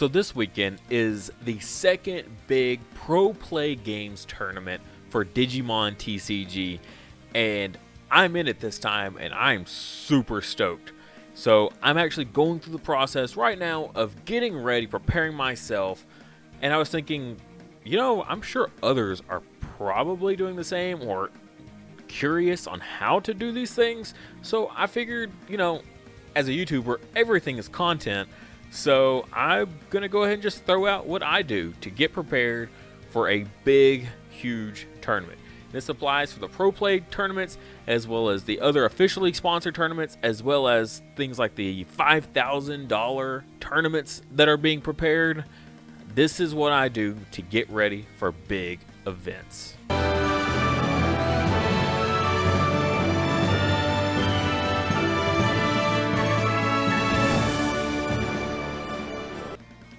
So this weekend is the second big Pro Play Games tournament for Digimon TCG, and I'm in it this time, and I'm super stoked. So I'm actually going through the process right now of getting ready, preparing myself, and I was thinking, I'm sure others are probably doing the same or curious on how to do these things. So I figured, as a YouTuber, everything is content. So I'm going to go ahead and just throw out what I do to get prepared for a big, huge tournament. This applies for the Pro Play tournaments, as well as the other officially sponsored tournaments, as well as things like the $5,000 tournaments that are being prepared. This is what I do to get ready for big events.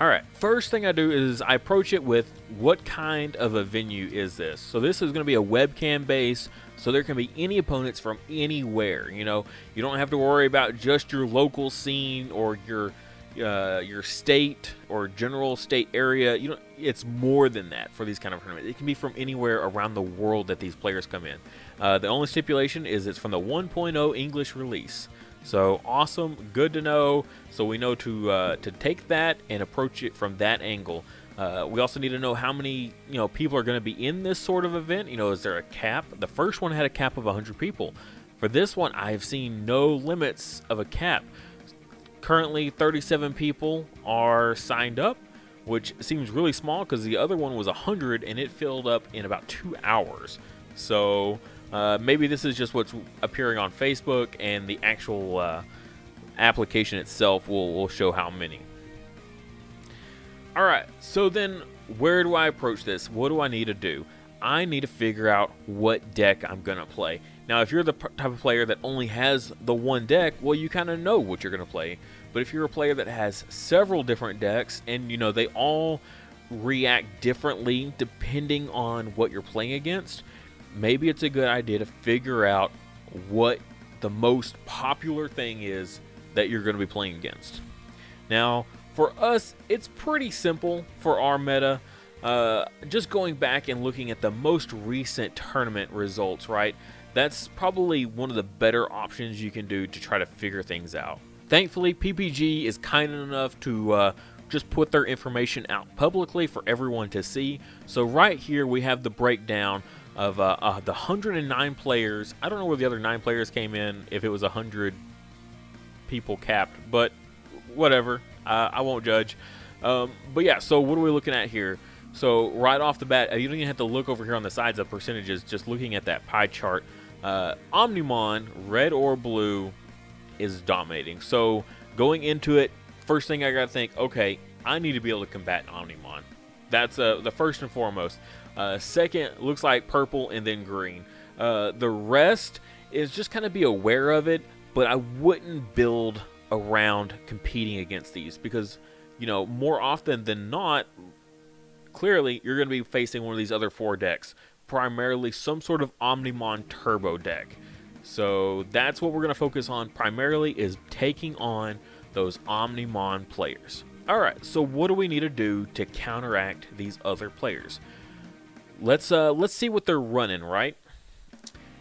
Alright, first thing I do is I approach it with what kind of a venue is this? So this is going to be a webcam base, so there can be any opponents from anywhere. You don't have to worry about just your local scene or your state or general state area. It's more than that for these kind of tournaments. It can be from anywhere around the world that these players come in. The only stipulation is it's from the 1.0 English release. So awesome, good to know. So we know to take that and approach it from that angle. We also need to know how many people are going to be in this sort of event. Is there a cap? The first one had a cap of 100 people. For this one, I've seen no limits of a cap. Currently, 37 people are signed up, which seems really small because the other one was 100 and it filled up in about 2 hours. So maybe this is just what's appearing on Facebook, and the actual application itself will show how many. Alright, so then where do I approach this? What do I need to do? I need to figure out what deck I'm going to play. Now, if you're the type of player that only has the one deck, well, you kind of know what you're going to play. But if you're a player that has several different decks, and they all react differently depending on what you're playing against, maybe it's a good idea to figure out what the most popular thing is that you're going to be playing against. Now, for us, it's pretty simple for our meta. Just going back and looking at the most recent tournament results, right? That's probably one of the better options you can do to try to figure things out. Thankfully, PPG is kind enough to just put their information out publicly for everyone to see. So right here we have the breakdown of the 109 players. I don't know where the other 9 players came in, if it was 100 people capped, but whatever. I won't judge. But yeah, so what are we looking at here? So right off the bat, you don't even have to look over here on the sides of percentages. Just looking at that pie chart, Omnimon, red or blue, is dominating. So going into it, first thing I gotta think, okay, I need to be able to combat Omnimon. That's the first and foremost. Second, looks like purple and then green. The rest is just kind of be aware of it, but I wouldn't build around competing against these because, more often than not, clearly you're going to be facing one of these other 4 decks, primarily some sort of Omnimon Turbo deck. So that's what we're going to focus on primarily, is taking on those Omnimon players. Alright, so what do we need to do to counteract these other players? Let's see what they're running, right?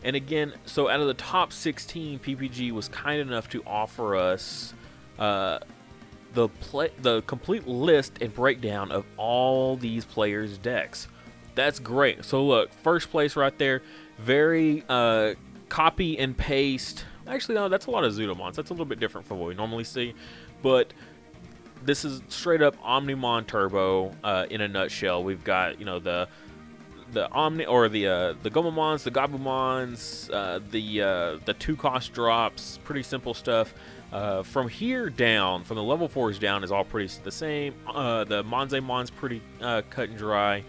And again, so out of the top 16, PPG was kind enough to offer us the complete list and breakdown of all these players' decks. That's great. So look, first place right there, very copy and paste. Actually, no, that's a lot of Zudomons. That's a little bit different from what we normally see, but this is straight up Omnimon Turbo in a nutshell. We've got the Omni, or the Gomamons, the Gabumons, the 2-cost drops, pretty simple stuff. From here down, from the level 4s down, is all pretty the same. The Monzemon's pretty cut and dry.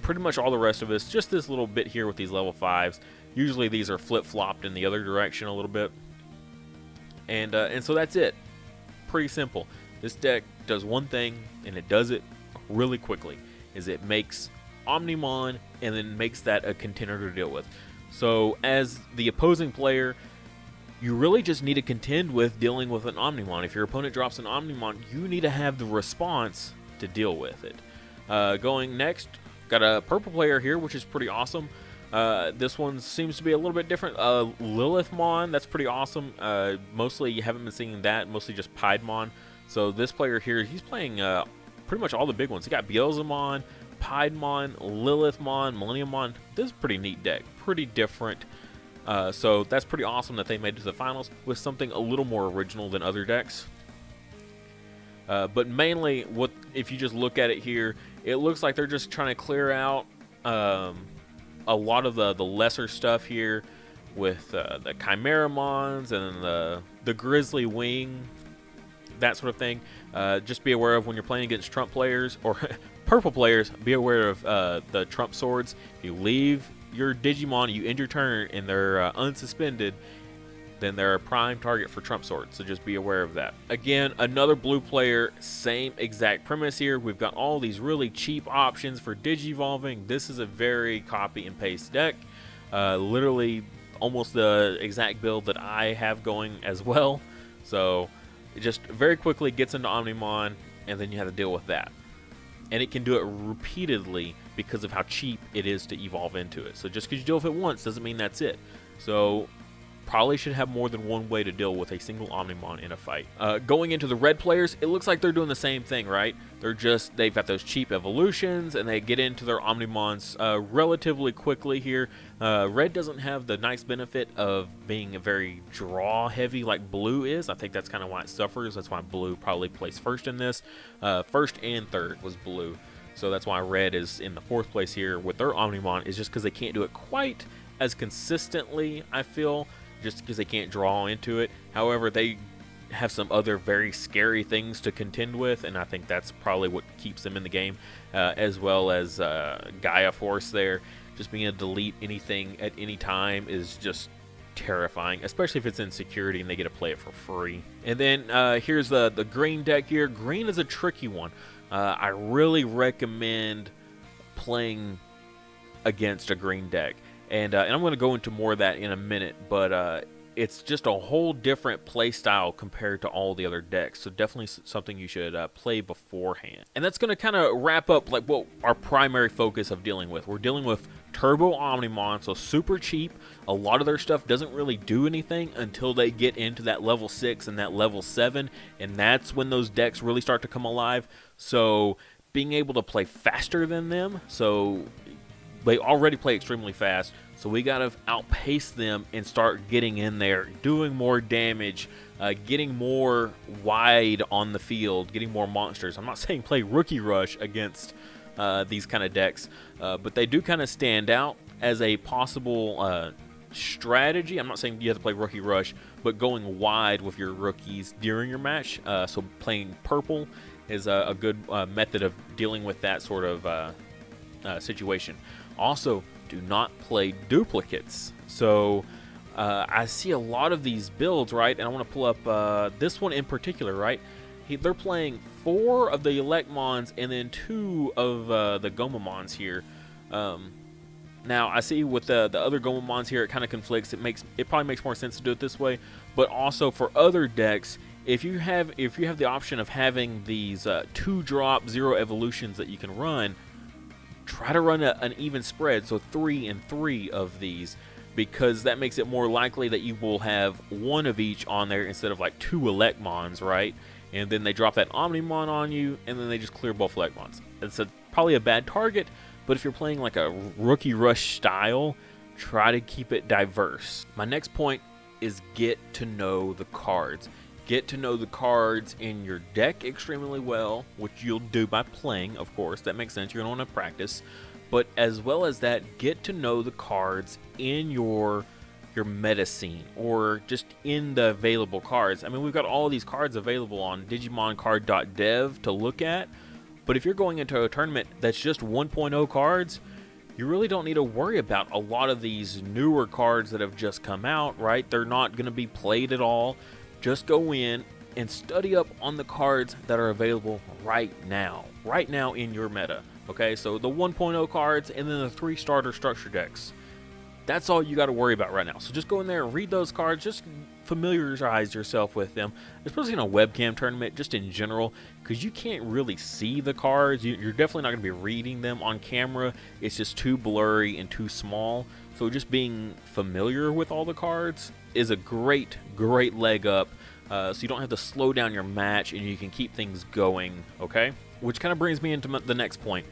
Pretty much all the rest of us, just this little bit here with these level 5s. Usually these are flip-flopped in the other direction a little bit. And so that's it. Pretty simple. This deck does one thing, and it does it really quickly, is it makes Omnimon and then makes that a contender to deal with. So as the opposing player, you really just need to contend with dealing with an Omnimon. If your opponent drops an Omnimon, you need to have the response to deal with it. Going next, got a purple player here, which is pretty awesome. This one seems to be a little bit different. Lilithmon, that's pretty awesome. Mostly you haven't been seeing that, mostly just Piedmon. So this player here, he's playing pretty much all the big ones. He got Beelzemon, Piedmon, Lilithmon, Millenniummon. This is a pretty neat deck, pretty different. So that's pretty awesome that they made it to the finals with something a little more original than other decks. But mainly, if you just look at it here, it looks like they're just trying to clear out a lot of the lesser stuff here with the Chimeramons and the Grizzly Wing, that sort of thing. Just be aware of when you're playing against Trump players or purple players, be aware of the Trump swords. If you leave your Digimon, you end your turn, and they're unsuspended, then they're a prime target for Trump swords, so just be aware of that. Again, another blue player, same exact premise here. We've got all these really cheap options for Digivolving. This is a very copy and paste deck. Literally almost the exact build that I have going as well. So it just very quickly gets into Omnimon, and then you have to deal with that. And it can do it repeatedly because of how cheap it is to evolve into it. So just because you deal with it once doesn't mean that's it. So probably should have more than one way to deal with a single Omnimon in a fight. Going into the red players, it looks like they're doing the same thing, right? They've got those cheap evolutions, and they get into their Omnimons relatively quickly here. Red doesn't have the nice benefit of being a very draw heavy like blue is. I think that's kind of why it suffers. That's why blue probably placed first in this. First and third was blue. So that's why red is in the fourth place here with their Omnimon, is just because they can't do it quite as consistently, I feel, just because they can't draw into it. However, they have some other very scary things to contend with, and I think that's probably what keeps them in the game, as well as Gaia Force there. Just being able to delete anything at any time is just terrifying, especially if it's in security and they get to play it for free. And then here's the green deck here. Green is a tricky one. I really recommend playing against a green deck. And I'm going to go into more of that in a minute, but it's just a whole different play style compared to all the other decks. So definitely something you should play beforehand. And that's going to kind of wrap up like what our primary focus of dealing with. We're dealing with Turbo Omnimon, so super cheap. A lot of their stuff doesn't really do anything until they get into that level 6 and that level 7, and that's when those decks really start to come alive. So being able to play faster than them, so they already play extremely fast, so we gotta outpace them and start getting in there, doing more damage, getting more wide on the field, getting more monsters. I'm not saying play Rookie Rush against these kind of decks, but they do kind of stand out as a possible strategy. I'm not saying you have to play Rookie Rush, but going wide with your rookies during your match. So playing purple is a good method of dealing with that sort of situation. Also, do not play duplicates. So I see a lot of these builds, right? And I want to pull up this one in particular, right? They're playing 4 of the Electmons and then 2 of the Gomamons here. Now, I see with the other Gomamons here, it kind of conflicts. It probably makes more sense to do it this way. But also for other decks, if you have the option of having these 2-drop 0 evolutions that you can run, try to run an even spread, so 3 and 3 of these, because that makes it more likely that you will have 1 of each on there instead of like 2 Electmons, right? And then they drop that Omnimon on you, and then they just clear both Electmons. It's probably a bad target, but if you're playing like a Rookie Rush style, try to keep it diverse. My next point is get to know the cards. Get to know the cards in your deck extremely well, which you'll do by playing, of course. That makes sense. You're going to want to practice. But as well as that, get to know the cards in your meta scene, or just in the available cards. I mean, we've got all these cards available on DigimonCard.dev to look at. But if you're going into a tournament that's just 1.0 cards, you really don't need to worry about a lot of these newer cards that have just come out, right? They're not going to be played at all. Just go in and study up on the cards that are available right now in your meta. Okay, so the 1.0 cards and then the 3 starter structure decks. That's all you got to worry about right now. So just go in there and read those cards. Just familiarize yourself with them, especially in a webcam tournament, just in general, because you can't really see the cards. You're definitely not going to be reading them on camera. It's just too blurry and too small. So just being familiar with all the cards is a great leg up, so you don't have to slow down your match and you can keep things going, okay? Which kind of brings me into the next point.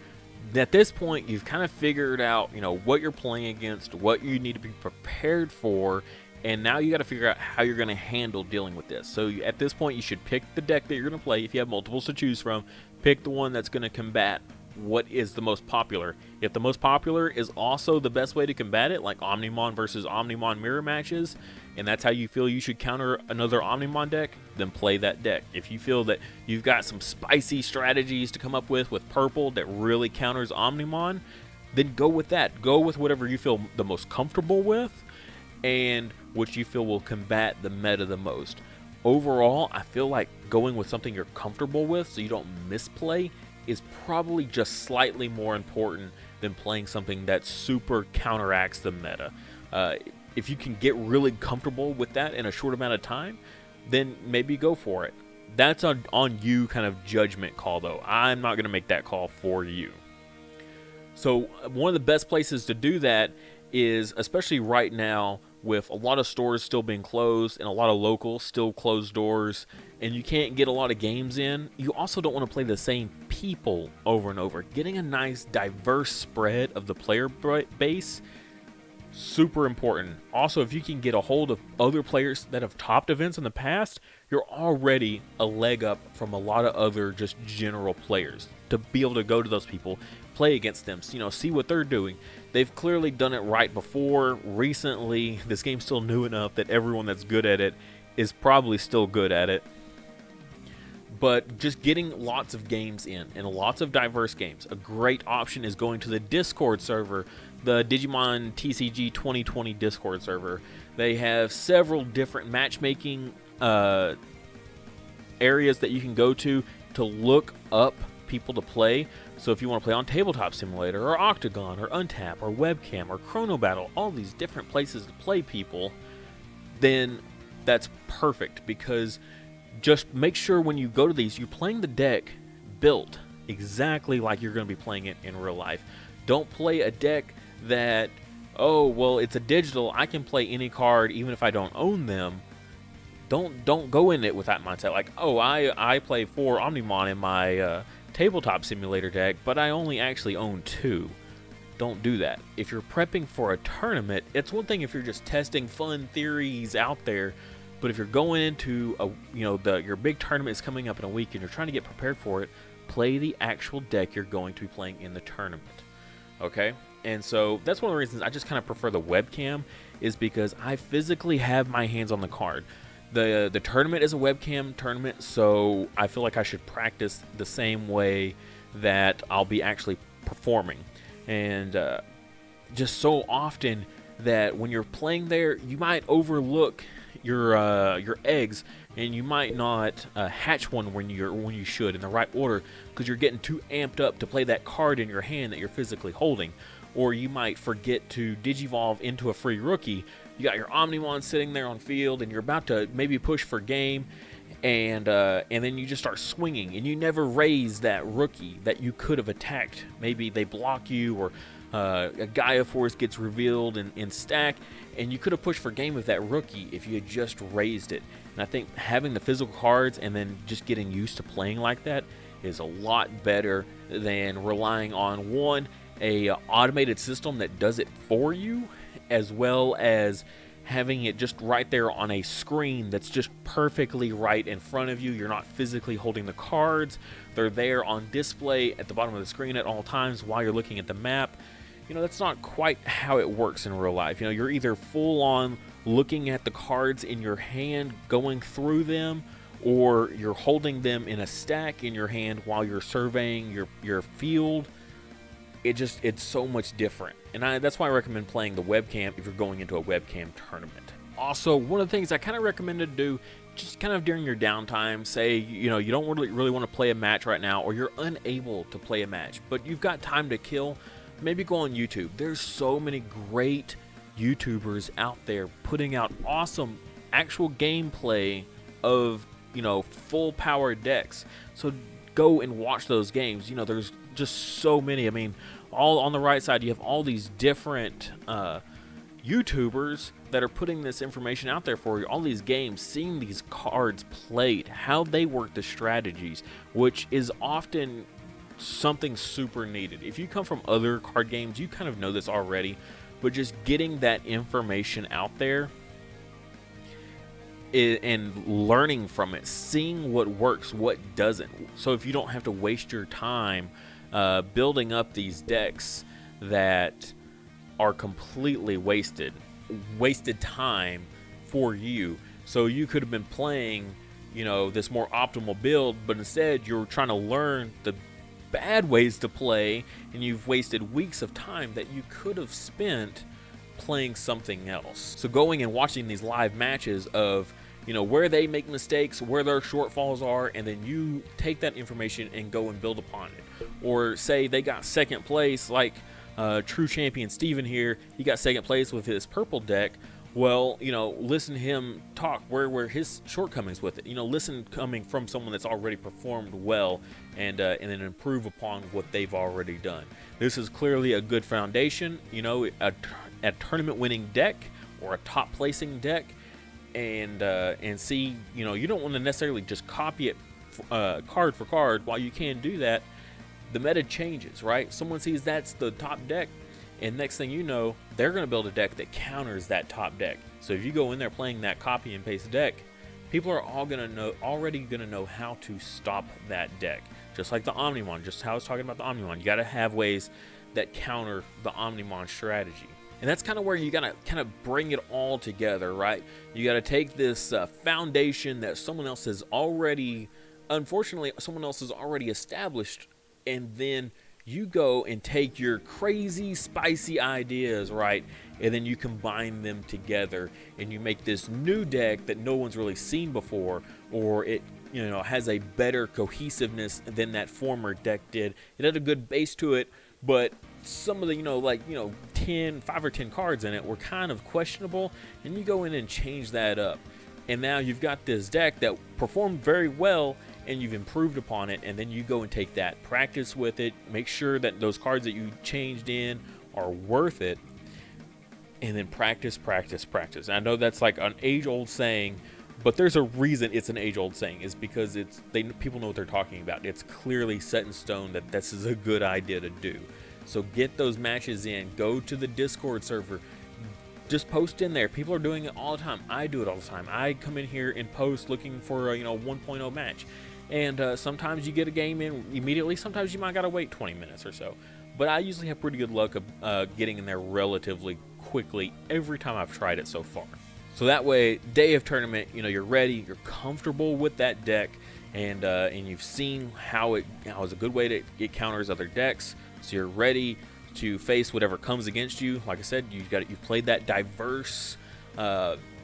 At this point, you've kind of figured out, what you're playing against, what you need to be prepared for, and now you got to figure out how you're going to handle dealing with this. So at this point, you should pick the deck that you're going to play. If you have multiples to choose from, pick the one that's going to combat what is the most popular. If the most popular is also the best way to combat it, like Omnimon versus Omnimon mirror matches, and that's how you feel you should counter another Omnimon deck, then play that deck. If you feel that you've got some spicy strategies to come up with purple that really counters Omnimon, then go with that. Go with whatever you feel the most comfortable with and what you feel will combat the meta the most. Overall, I feel like going with something you're comfortable with so you don't misplay is probably just slightly more important than playing something that super counteracts the meta. If you can get really comfortable with that in a short amount of time, then maybe go for it. That's on you kind of judgment call, though. I'm not going to make that call for you. So one of the best places to do that is, especially right now, with a lot of stores still being closed and a lot of locals still closed doors, and you can't get a lot of games in, you also don't want to play the same people over and over. Getting a nice diverse spread of the player base, super important. Also, if you can get a hold of other players that have topped events in the past, you're already a leg up from a lot of other just general players. To be able to go to those people, play against them, see what they're doing. They've clearly done it right before. Recently, this game's still new enough that everyone that's good at it is probably still good at it. But just getting lots of games in, and lots of diverse games. A great option is going to the Discord server, the Digimon TCG 2020 Discord server. They have several different matchmaking areas that you can go to look up people to play. So if you want to play on Tabletop Simulator, or Octagon, or Untap, or Webcam, or Chrono Battle, all these different places to play people, then that's perfect, because just make sure when you go to these, you're playing the deck built exactly like you're going to be playing it in real life. Don't play a deck that, oh, well, it's a digital, I can play any card even if I don't own them. Don't go in it with that mindset, like, oh, I play 4 Omnimon in my Tabletop Simulator deck, but I only actually own 2. Don't do that. If you're prepping for a tournament, it's one thing if you're just testing fun theories out there, but if you're going into your big tournament is coming up in a week and you're trying to get prepared for it, play the actual deck you're going to be playing in the tournament. Okay? And so that's one of the reasons I just kind of prefer the webcam, is because I physically have my hands on the card. The tournament is a webcam tournament, so I feel like I should practice the same way that I'll be actually performing. And just so often that when you're playing there, you might overlook your eggs, and you might not hatch one when you should in the right order, because you're getting too amped up to play that card in your hand that you're physically holding. Or you might forget to digivolve into a free rookie. You got your Omnimon sitting there on field, and you're about to maybe push for game, and then you just start swinging, and you never raise that rookie that you could have attacked. Maybe they block you, or a Gaia Force gets revealed in stack, and you could have pushed for game with that rookie if you had just raised it. And I think having the physical cards and then just getting used to playing like that is a lot better than relying on a automated system that does it for you, as well as having it just right there on a screen that's just perfectly right in front of you. You're not physically holding the cards. They're there on display at the bottom of the screen at all times while you're looking at the map. That's not quite how it works in real life. You're either full on looking at the cards in your hand, going through them, or you're holding them in a stack in your hand while you're surveying your field. It's so much different. And that's why I recommend playing the webcam if you're going into a webcam tournament. Also, one of the things I kind of recommend to do, just kind of during your downtime, say, you don't really want to play a match right now, or you're unable to play a match, but you've got time to kill, maybe go on YouTube. There's so many great YouTubers out there putting out awesome actual gameplay of, you know, full power decks. So go and watch those games. You know, there's just so many. I mean, all on the right side, you have all these different YouTubers that are putting this information out there for you. All these games, seeing these cards played, how they work the strategies, which is often something super needed. If you come from other card games, you kind of know this already, but just getting that information out there and learning from it, seeing what works, what doesn't. So if you don't have to waste your time building up these decks that are completely wasted time for you. So you could have been playing, you know, this more optimal build, but instead you're trying to learn the bad ways to play, and you've wasted weeks of time that you could have spent playing something else. So going and watching these live matches of, you know, where they make mistakes, where their shortfalls are, and then you take that information and go and build upon it. Or say they got second place, like true champion Steven here, he got second place with his purple deck. Well, you know, listen to him talk where his shortcomings with it. You know, listen coming from someone that's already performed well, and then improve upon what they've already done. This is clearly a good foundation. You know, a tournament winning deck or a top placing deck, and see, you know, you don't want to necessarily just copy it card for card. While you can do that, the meta changes, right? Someone sees that's the top deck, and next thing you know, they're going to build a deck that counters that top deck. So if you go in there playing that copy and paste deck, people are already going to know how to stop that deck. Just like the Omnimon, just how I was talking about the Omnimon. You got to have ways that counter the Omnimon strategy. And that's kind of where you got to kind of bring it all together, right? You got to take this foundation that someone else has already, unfortunately, someone else has already established, and then you go and take your crazy, spicy ideas, right? And then you combine them together, and you make this new deck that no one's really seen before, or it, you know, has a better cohesiveness than that former deck did. It had a good base to it, but some of the, 5 or 10 cards in it were kind of questionable, and you go in and change that up. And now you've got this deck that performed very well, and you've improved upon it, and then you go and take that, practice with it, make sure that those cards that you changed in are worth it, and then practice. I know that's like an age-old saying, but there's a reason it's an age-old saying. It's because people know what they're talking about. It's clearly set in stone that this is a good idea to do. So get those matches in. Go to the Discord server. Just post in there. People are doing it all the time. I do it all the time. I come in here and post looking for a 1.0 match. And sometimes you get a game in immediately. Sometimes you might gotta wait 20 minutes or so. But I usually have pretty good luck of getting in there relatively quickly every time I've tried it so far. So that way, day of tournament, you're ready, you're comfortable with that deck, and you've seen how it's a good way to get counters other decks. So you're ready to face whatever comes against you. Like I said, you've played that diverse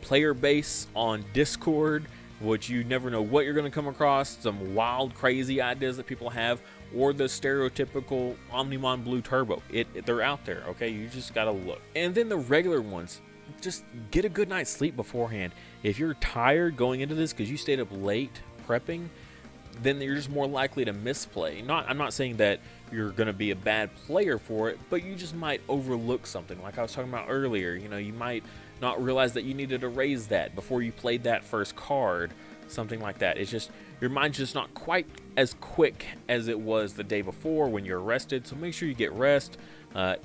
player base on Discord, which you never know what you're going to come across. Some wild, crazy ideas that people have, or the stereotypical Omnimon Blue Turbo. They're out there, okay? You just got to look. And then the regular ones, just get a good night's sleep beforehand. If you're tired going into this because you stayed up late prepping, then you're just more likely to misplay. I'm not saying that you're going to be a bad player for it, but you just might overlook something. Like I was talking about earlier, you might not realize that you needed to raise that before you played that first card, something like that. It's just, your mind's just not quite as quick as it was the day before when you're rested. So make sure you get rest,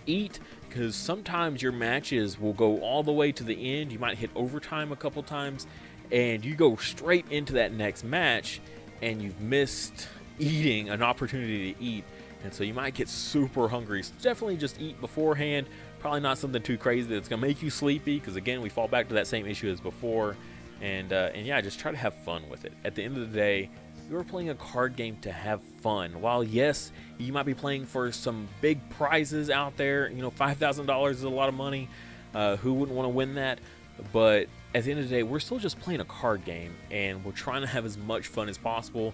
eat, because sometimes your matches will go all the way to the end. You might hit overtime a couple times, and you go straight into that next match, and you've missed eating an opportunity to eat, and so you might get super hungry. So definitely just eat beforehand. Probably not something too crazy that's gonna make you sleepy, because again, we fall back to that same issue as before. And yeah, just try to have fun with it. At the end of the day, you're playing a card game to have fun. While yes, you might be playing for some big prizes out there, $5,000 is a lot of money. Who wouldn't want to win that? But at the end of the day, we're still just playing a card game, and we're trying to have as much fun as possible,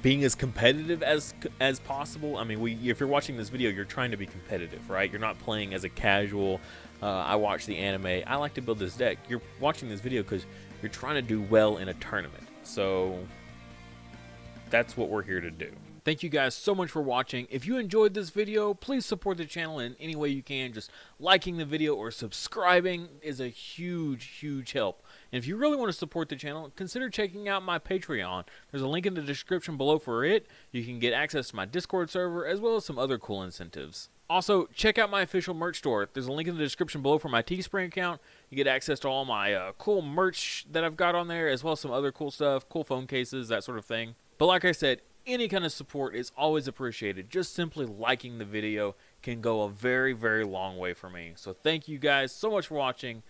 being as competitive as possible. I mean, if you're watching this video, you're trying to be competitive, right? You're not playing as a casual I watch the anime. I like to build this deck. You're watching this video because you're trying to do well in a tournament. So that's what we're here to do. Thank you guys so much for watching. If you enjoyed this video, please support the channel in any way you can. Just liking the video or subscribing is a huge help. And if you really want to support the channel, consider checking out my Patreon. There's a link in the description below for it. You can get access to my Discord server as well as some other cool incentives. Also, check out my official merch store. There's a link in the description below for my Teespring account. You get access to all my cool merch that I've got on there, as well as some other cool stuff, cool phone cases, that sort of thing. But like I said, any kind of support is always appreciated. Just simply liking the video can go a very long way for me. So thank you guys so much for watching,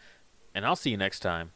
and I'll see you next time.